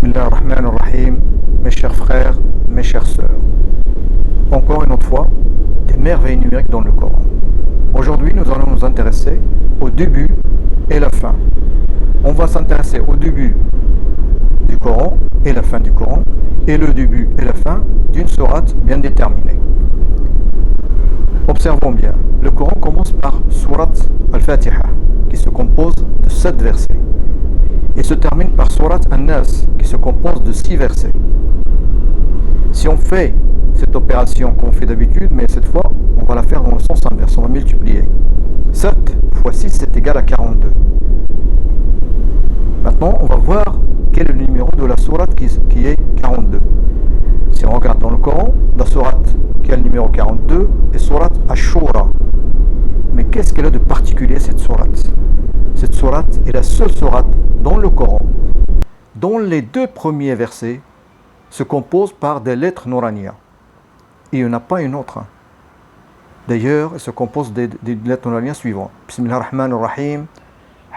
Bismillah ar-Rahman ar-Rahim, mes chers frères, mes chères sœurs. Encore une autre fois, des merveilles numériques dans le Coran. Aujourd'hui, nous allons nous intéresser au début et la fin. On va s'intéresser au début du Coran et la fin du Coran, et le début et la fin d'une sourate bien déterminée. Observons bien, le Coran commence par sourate al-Fatiha, qui se compose de 7 versets, et se termine par sourate An-Nas, qui se compose de 6 versets. Si on fait cette opération qu'on fait d'habitude, mais cette fois, on va la faire dans le sens inverse, on va multiplier. 7 fois 6, c'est égal à 42. Maintenant, on va voir quel est le numéro de la sourate qui est 42. Si on regarde dans le Coran, la sourate qui a le numéro 42 est sourate Ash-Shura. Mais qu'est-ce qu'elle a de particulier, cette sourate? Cette sourate est la seule sourate dans le Coran dont les 2 premiers versets se composent par des lettres Nouraniya. Et il n'y en a pas une autre. D'ailleurs, elle se compose des lettres Nouraniya suivantes. Bismillah ar-Rahman ar-Rahim,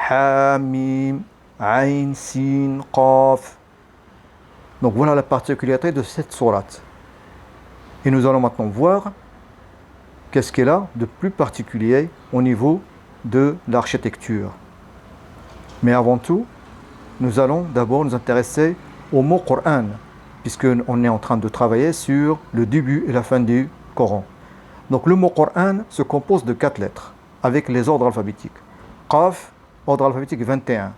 Hamim, Ain, Sin, Qaf. Donc voilà la particularité de cette sourate. Et nous allons maintenant voir qu'est-ce qu'elle a de plus particulier au niveau de l'architecture. Mais avant tout, nous allons d'abord nous intéresser au mot Coran, puisqu'on est en train de travailler sur le début et la fin du Coran. Donc le mot Coran se compose de 4 lettres, avec les ordres alphabétiques. Qaf, ordre alphabétique 21.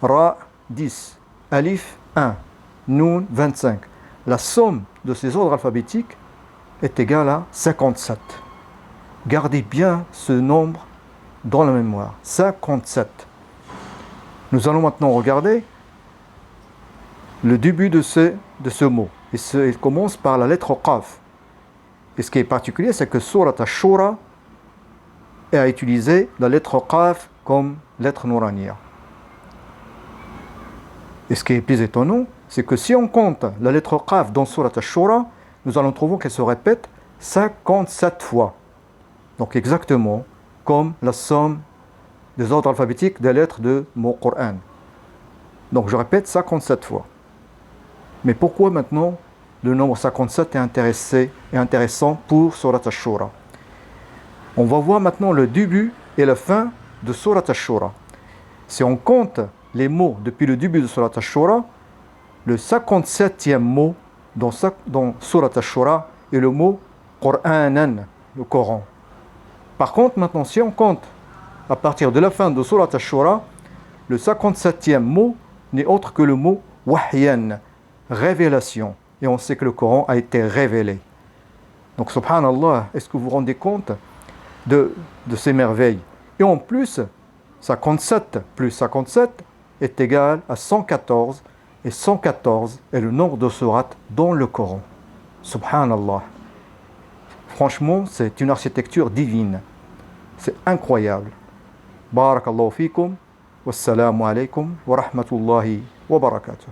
Ra, 10. Alif, 1. Noun, 25. La somme de ces ordres alphabétiques est égale à 57. Gardez bien ce nombre dans la mémoire. 57. Nous allons maintenant regarder le début de ce mot. Il commence par la lettre Qaf. Et ce qui est particulier, c'est que Surat Ash-Shura a utilisé la lettre Qaf comme lettre Nouraniya. Et ce qui est plus étonnant, c'est que si on compte la lettre Qaf dans Surat Ash-Shura, nous allons trouver qu'elle se répète 57 fois. Donc exactement comme la somme des ordres alphabétiques des lettres de mon Coran. Donc je répète 57 fois. Mais pourquoi maintenant le nombre 57 est intéressant pour Surat Ash-Shura? On va voir maintenant le début et la fin de Surat Ash-Shura. Si on compte les mots depuis le début de Surat Ash-Shura, le 57e mot dans Surat Ash-Shura est le mot Qur'anan, le Coran. Par contre, maintenant, si on compte à partir de la fin de Surat Ash-Shura, le 57e mot n'est autre que le mot Wahyan, révélation. Et on sait que le Coran a été révélé. Donc, subhanallah, est-ce que vous vous rendez compte de ces merveilles? Et en plus, 57 plus 57 est égal à 114. Et 114 est le nombre de sourates dans le Coran. Subhanallah. Franchement, c'est une architecture divine. C'est incroyable. Barakallahu fikum. Wassalamu alaikum wa rahmatullahi wa barakatuh.